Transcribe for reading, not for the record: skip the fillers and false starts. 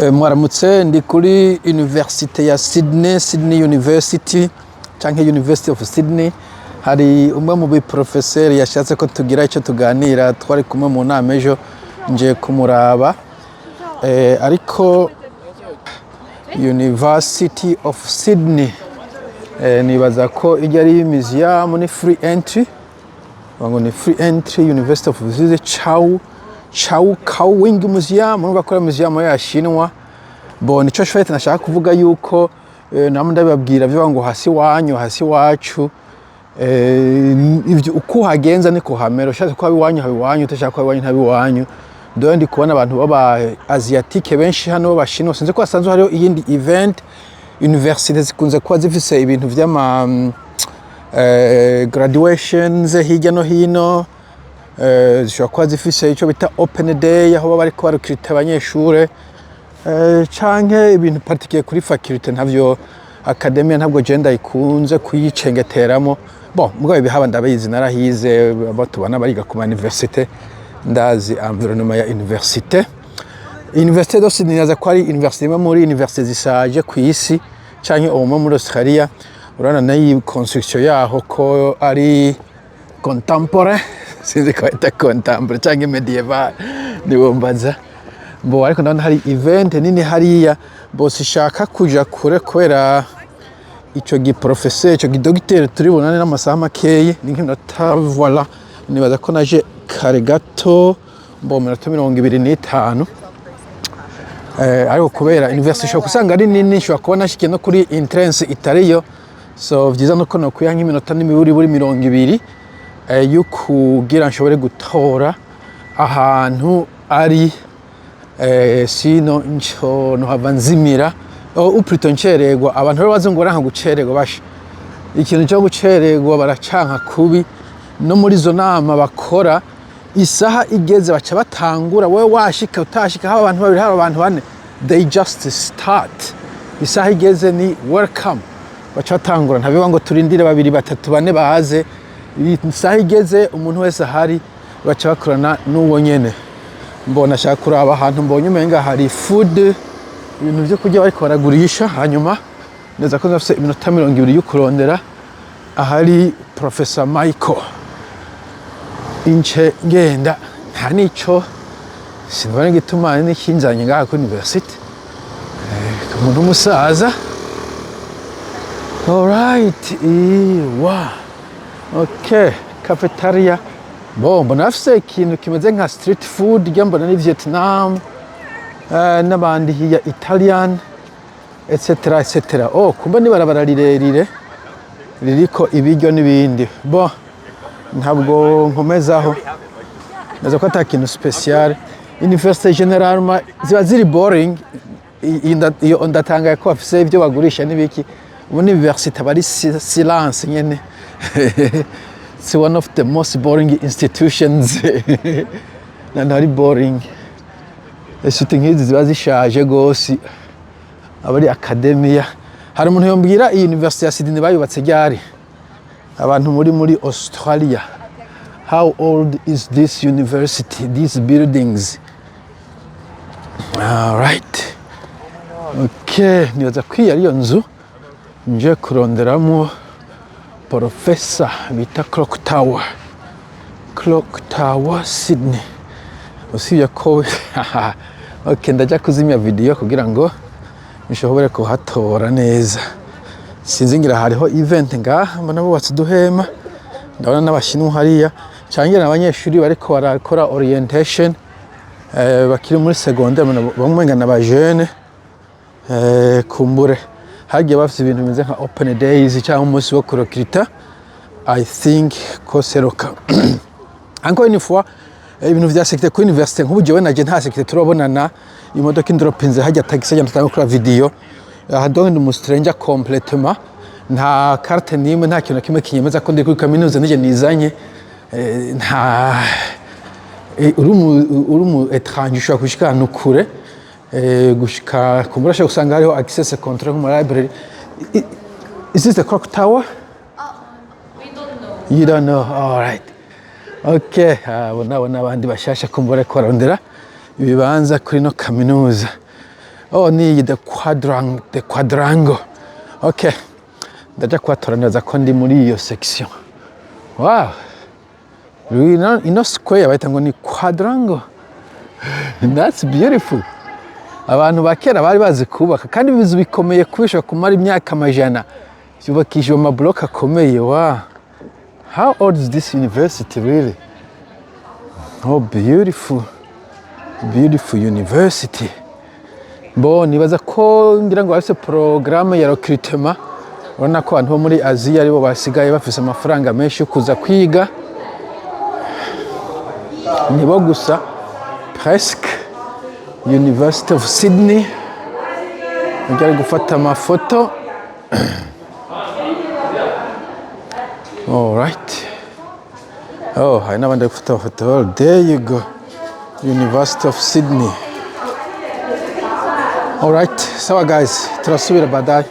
Mwaramutse ndi kuri University ya Sydney University canke University of Sydney. Hari umwe mu biprofeseri yashatse ko tugira icyo tuganira, twari kumwe mu nama ejo nje kumuraba. Ariko University of Sydney nibaza ko ijya ari museum ni free entry. Wango ni free entry University of Sydney Chao Kawing Museum, muri bakora museum ya shinwa. Bo nico shwete nashaka kuvuga yuko namwe ndababwira byo ngo hasi wanyu hasi wacu ivyo uko hagenza ni kuhamera ushatse ko habiwanyu habiwanyu utashaka ko habiwanyu habiwanyu. Ndo ndi kubona abantu baba asiatique benshi hano bashino sinze ko asanzwe hariho iyindi event university zikunze kuba zifise ibintu vy'ama graduations hirya no hino. Zishobora kuba zifise icyo bita open day aho baba bariko barukirita abanyeshure canke ibintu particulier kuri faculty ntavyo academia ntabwo genda ikunze kuyicengeteramo. Bon mugabo ibihaba ndabizi narahize batubana bariga ku university ndazi environnement ya university dose ninaza ko ari university imwe muri university zisaje ku isi canke umwe muri Australia. Urana nayi construction yaho ko ari contemporain sinzi ko ita contemporain canke medieval niwombaza. Bo ariko ndabona hari event nini hariya bose shaka kuja kure kwera ico giprofesseur ico gidocteur turibonane n'amasaha makeye ninkinota voilà nibaza ko naje kare gato mbo 25. Ariko kubera university shaka kusanga ari nini shaka kubona shike no kuri entrance itariyo, so vyiza no kono kuyanka iminota n'imiburi buri 20 yukugira nshobore gutora ahantu ari sino ncho no havanzimira uprito ncererwa. Abantu rero bazungura nka gucererwa basha ikintu cyo gucererwa baracanka kubi. No muri zo nama bakora isaha igeze baca batangura, wewe washika utashika haba abantu babiri haba abantu bane, they just start. Isaha igeze ni welcome baca batangura, ntabiba ngo turindire babiri batatu bane baze. Isaha igeze umuntu wese ahari baca bakorana n'uwo nyene. Mbona shaka kuraba ahantu mbonye umenga hari food ibintu byo kurya bariko baragurisha, hanyuma neza ko nafise iminota 20 y'ukurondera ahari Professor Michael inche ngenda nta nico sinbone gituma n'ikinzanye ngaha ku university umuntu musaza. All right, okay, cafeteria. Bon, mbona afise ikintu kimeze nka street food, mbona ni Vietnam n'abandi hiya Italian etc. Oh, kumba ni barabara rirerire ririko ibiryo n'ibindi. Bon, ntabwo nkomezaho naza ko atakintu special. University general ziba ziri boring, iyo ndatanga ko afise ibyo bagurisha n'ibiki. Ubu ni university bari silence nyene. It's one of the most boring institutions. Nari boring. Shooting hizi ziba zishaje gose. Abari academia. Hari umuntu yombwira iyi University ya Sydney bayubatse ryari? Abantu muri Australia. How old is this university? These buildings. All right. Okay, nibaza kwiya ariyo nzu nje kuronderamo Professor bita Clock Tower Sydney. Usibye ko okay ndaja kuzimya video kugira ngo nishobore kuhatora neza. Sinzingira hariho event ngaha mbona bo batsuduhema, ndabona n'abashinwa hariya cyangwa n'abanyeshuri bariko barakora orientation bakiri muri secondaire bamwenga na ba jeune kumbure hagiye bafite ibintu bimeze nka open days cyangwa umunsi wo kurokirita. I think ko seroka encore une fois ibintu vya secteur ku university nk'ubu jewe naje nta secteur turabonana imodoka indropinze hajya taxi cyangwa tutanga video hadonde mu stranger complètement nta carte nimwe nta kintu kimwe kinyemeza ko ndi kuri kaminuza nije nizanye nta urumu étranger ushaka kushika ahantu kure gushika kumurasha usanga hariho access control mu library. Is this the Clock Tower? We don't know. You don't know. All right. Okay, bona abandi bashasha kumbure ko arondera ibibanza kuri no kaminuza. Oh, ni the quadrangle. Okay. Ndaja kuhatora neza ko ndi muri iyo section. Wow. Ino square bayita ngo ni quadrangle. That's beautiful. Abantu bakera bari bazi kubaka kandi ibizu bikomeye kubisha kumara imyaka amajana. Yubakishijwe amablock akomeye. Wow. How old is this university really? Oh, beautiful. Beautiful university. Bo nibaza ko ngira ngo bafise programme ya recruitment. Urabona ko abantu bo muri Aziya aribo basigaye bafise amafaranga menshi yo kuza kwiga. Nibo gusa presque University of Sydney. Ngiye gufata amafoto. All right. Oh, hari n'abandi gufata amafoto. Oh, there you go. University of Sydney. All right. So guys, turasubira baadaye.